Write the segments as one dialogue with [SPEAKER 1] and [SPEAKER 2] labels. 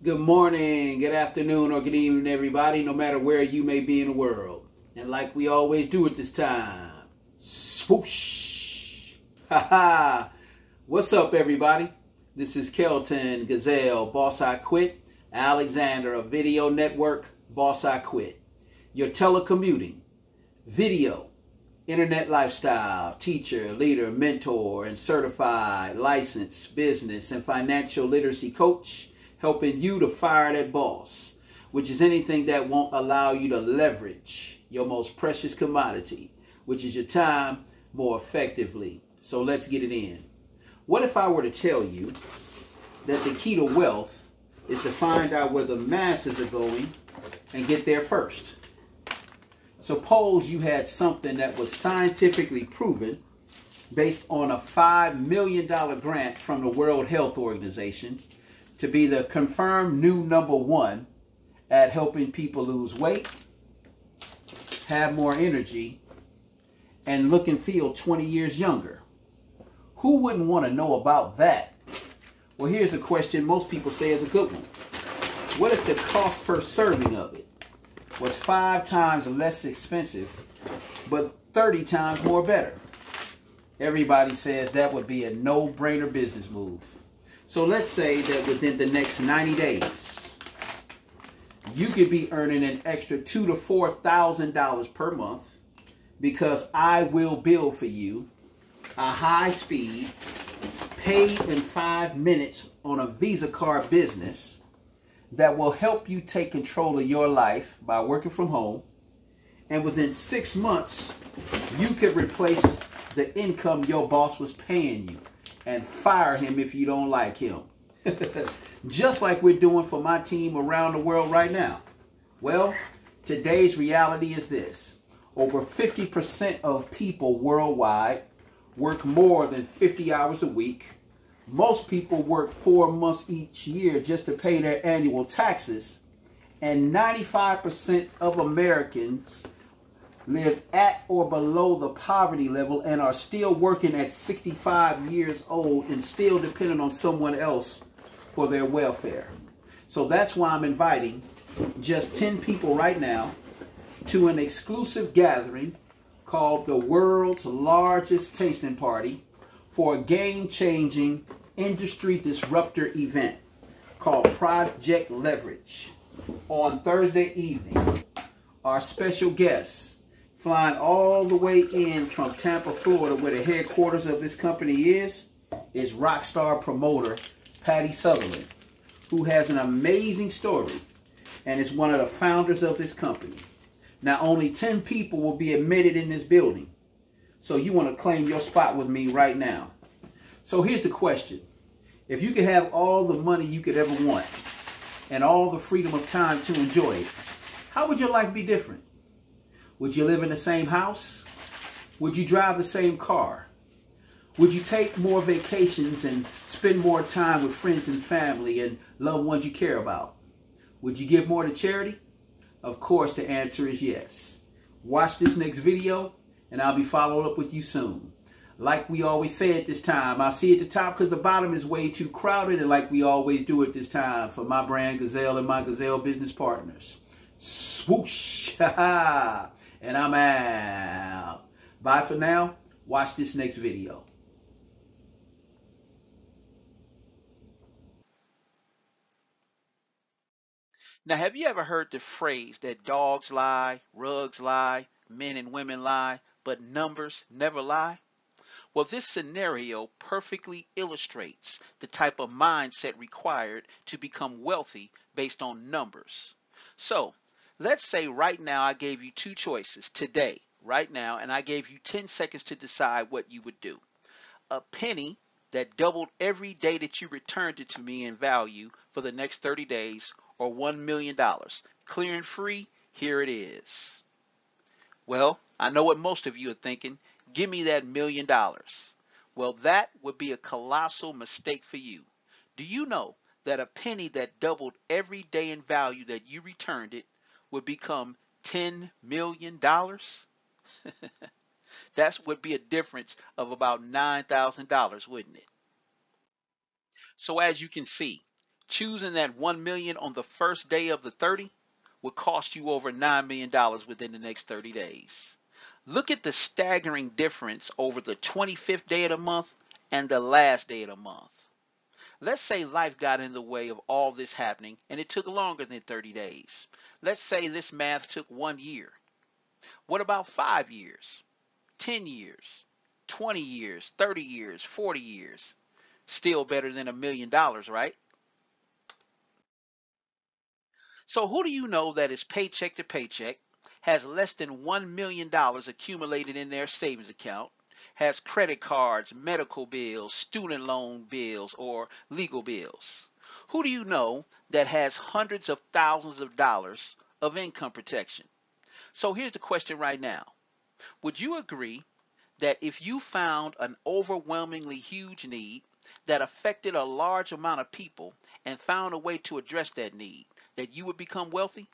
[SPEAKER 1] Good morning, good afternoon, or good evening, everybody, no matter where you may be in the world. And like we always do at this time, swoosh! Ha ha! What's up, everybody? This is Kelton Gazelle, Boss I Quit, Alexander of Video Network, Boss I Quit. Your telecommuting, video, internet lifestyle, teacher, leader, mentor, and certified licensed business and financial literacy coach, helping you to fire that boss, which is anything that won't allow you to leverage your most precious commodity, which is your time, more effectively. So let's get it in. What if I were to tell you that the key to wealth is to find out where the masses are going and get there first? Suppose you had something that was scientifically proven based on a $5 million grant from the World Health Organization to be the confirmed new #1 at helping people lose weight, have more energy, and look and feel 20 years younger. Who wouldn't want to know about that? Well, here's a question most people say is a good one. What if the cost per serving of it was 5 times less expensive, but 30 times more better? Everybody says that would be a no-brainer business move. So let's say that within the next 90 days, you could be earning an extra $2,000 to $4,000 per month because I will build for you a high-speed, paid in 5 minutes on a Visa card business that will help you take control of your life by working from home. And within 6 months, you could replace the income your boss was paying you and fire him if you don't like him. Just like we're doing for my team around the world right now. Well, today's reality is this. Over 50% of people worldwide work more than 50 hours a week. Most people work 4 months each year just to pay their annual taxes. And 95% of Americans live at or below the poverty level and are still working at 65 years old and still dependent on someone else for their welfare. So that's why I'm inviting just 10 people right now to an exclusive gathering called the world's largest tasting party for a game-changing industry disruptor event called Project Leverage on Thursday evening. Our special guests flying all the way in from Tampa, Florida, where the headquarters of this company is rock star promoter Patty Sutherland, who has an amazing story and is one of the founders of this company. Now, only 10 people will be admitted in this building, so you want to claim your spot with me right now. So here's the question. If you could have all the money you could ever want and all the freedom of time to enjoy it, how would your life be different? Would you live in the same house? Would you drive the same car? Would you take more vacations and spend more time with friends and family and loved ones you care about? Would you give more to charity? Of course, the answer is yes. Watch this next video and I'll be following up with you soon. Like we always say at this time, I'll see you at the top because the bottom is way too crowded, and like we always do at this time for my brand Gazelle and my Gazelle business partners. Swoosh! And I'm out. Bye for now. Watch this next video.
[SPEAKER 2] Now, have you ever heard the phrase that dogs lie, rugs lie, men and women lie, but numbers never lie? Well, this scenario perfectly illustrates the type of mindset required to become wealthy based on numbers. So, let's say right now I gave you 2 choices today, right now, and I gave you 10 seconds to decide what you would do. A penny that doubled every day that you returned it to me in value for the next 30 days, or $1 million. Clear and free, here it is. Well, I know what most of you are thinking. Give me that $1 million. Well, that would be a colossal mistake for you. Do you know that a penny that doubled every day in value that you returned it would become $10 million? That would be a difference of about $9,000, wouldn't it? So as you can see, Choosing that 1 million on the first day of the 30 would cost you over $9 million within the next 30 days. Look at the staggering difference over the 25th day of the month and the last day of the month. Let's say life got in the way of all this happening and it took longer than 30 days. Let's say this math took 1 year. What about 5 years, 10 years, 20 years, 30 years, 40 years? Still better than $1 million, right? So who do you know that is paycheck to paycheck, has less than $1 million accumulated in their savings account, has credit cards, medical bills, student loan bills, or legal bills? Who do you know that has hundreds of thousands of dollars of income protection? So here's the question right now. Would you agree that if you found an overwhelmingly huge need that affected a large amount of people and found a way to address that need, that you would become wealthy?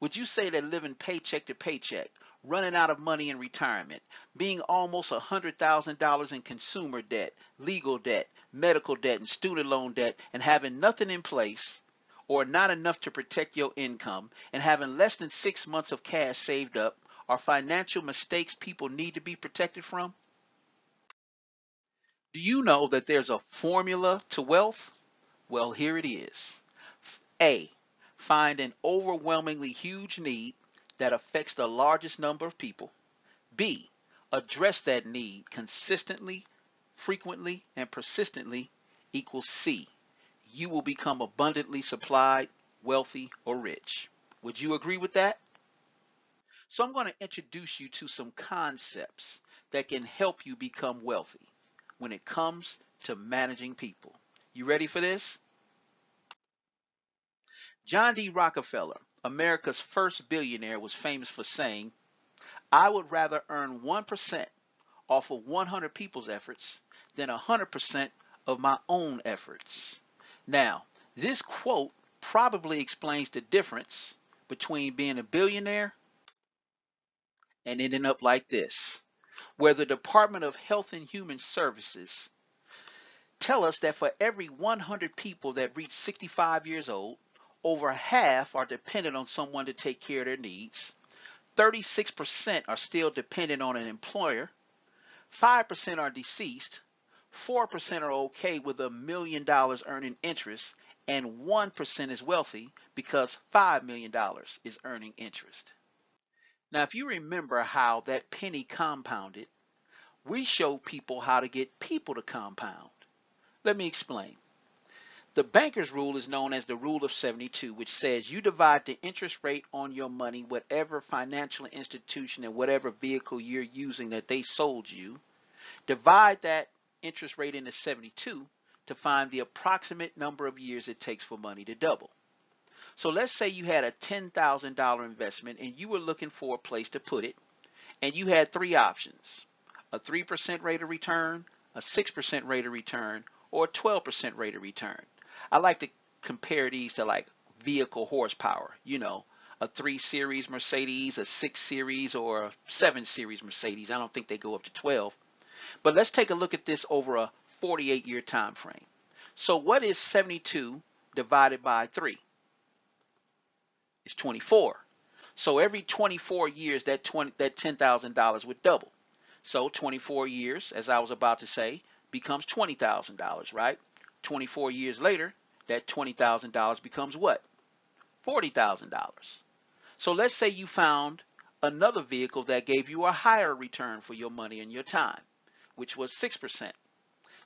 [SPEAKER 2] Would you say that living paycheck to paycheck, running out of money in retirement, being almost $100,000 in consumer debt, legal debt, medical debt, and student loan debt, and having nothing in place or not enough to protect your income, and having less than 6 months of cash saved up, are financial mistakes people need to be protected from? Do you know that there's a formula to wealth? Well, here it is. A, find an overwhelmingly huge need that affects the largest number of people. B, address that need consistently, frequently, and persistently, equals C. You will become abundantly supplied, wealthy, or rich. Would you agree with that? So I'm going to introduce you to some concepts that can help you become wealthy when it comes to managing people. You ready for this? John D. Rockefeller, America's first billionaire, was famous for saying, "I would rather earn 1% off of 100 people's efforts than 100% of my own efforts." Now, this quote probably explains the difference between being a billionaire and ending up like this, where the Department of Health and Human Services tell us that for every 100 people that reach 65 years old, over half are dependent on someone to take care of their needs. 36% are still dependent on an employer. 5% are deceased. 4% are okay with $1 million earning interest, and 1% is wealthy because $5 million is earning interest. Now, if you remember how that penny compounded, we show people how to get people to compound. Let me explain. The banker's rule is known as the rule of 72, which says you divide the interest rate on your money, whatever financial institution and whatever vehicle you're using that they sold you, divide that interest rate into 72 to find the approximate number of years it takes for money to double. So let's say you had a $10,000 investment and you were looking for a place to put it, and you had 3 options: a 3% rate of return, a 6% rate of return, or a 12% rate of return. I like to compare these to like vehicle horsepower, a 3 Series Mercedes, a 6 Series, or a 7 Series Mercedes. I don't think they go up to 12. But let's take a look at this over a 48-year time frame. So what is 72 divided by 3? It's 24. So every 24 years, that $10,000 would double. So 24 years, as I was about to say, becomes $20,000, right? 24 years later, that $20,000 becomes what? $40,000. So let's say you found another vehicle that gave you a higher return for your money and your time, which was 6%.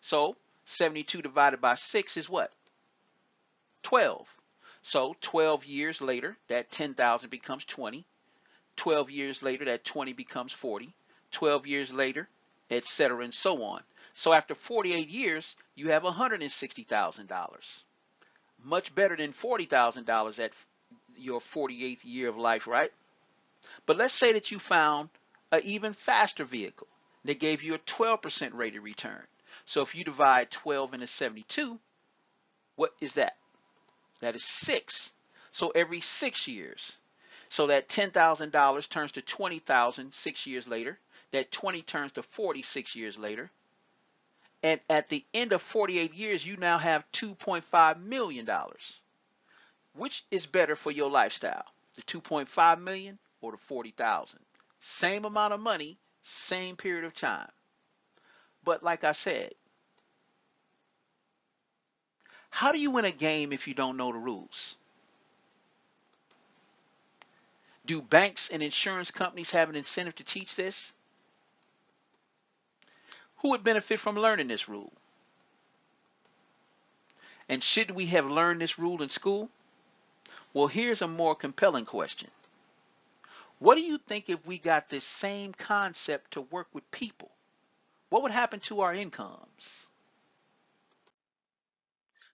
[SPEAKER 2] So 72 divided by 6 is what? 12. So 12 years later, that 10,000 becomes 20. 12 years later, that 20 becomes 40. 12 years later, etc., and so on. So after 48 years, you have $160,000. Much better than $40,000 at your 48th year of life, right? But let's say that you found an even faster vehicle that gave you a 12% rate of return. So if you divide 12 into 72, what is that? That is 6. So every 6 years. So that $10,000 turns to $20,000 6 years later. That 20 turns to 46 years later. And at the end of 48 years, you now have $2.5 million. Which is better for your lifestyle? The 2.5 million or the 40,000? Same amount of money, same period of time. But like I said, how do you win a game if you don't know the rules? Do banks and insurance companies have an incentive to teach this? Who would benefit from learning this rule? And should we have learned this rule in school? Well, here's a more compelling question. What do you think if we got this same concept to work with people? What would happen to our incomes?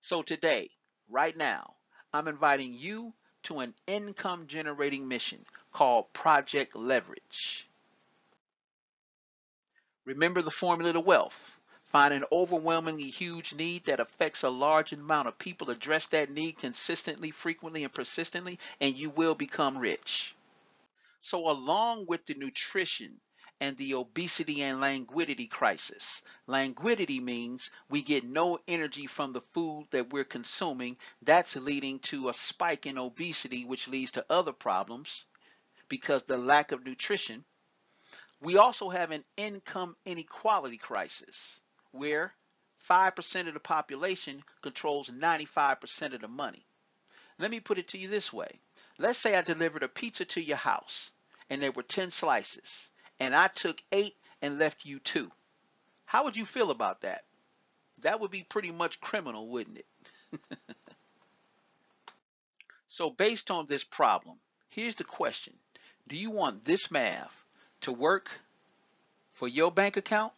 [SPEAKER 2] So today, right now, I'm inviting you to an income generating mission called Project Leverage. Remember the formula to wealth. Find an overwhelmingly huge need that affects a large amount of people, address that need consistently, frequently, and persistently, and you will become rich. So along with the nutrition and the obesity and languidity crisis, languidity means we get no energy from the food that we're consuming. That's leading to a spike in obesity, which leads to other problems because the lack of nutrition. We also have an income inequality crisis where 5% of the population controls 95% of the money. Let me put it to you this way. Let's say I delivered a pizza to your house and there were 10 slices and I took 8 and left you 2. How would you feel about that? That would be pretty much criminal, wouldn't it? So based on this problem, here's the question. Do you want this math to work for your bank account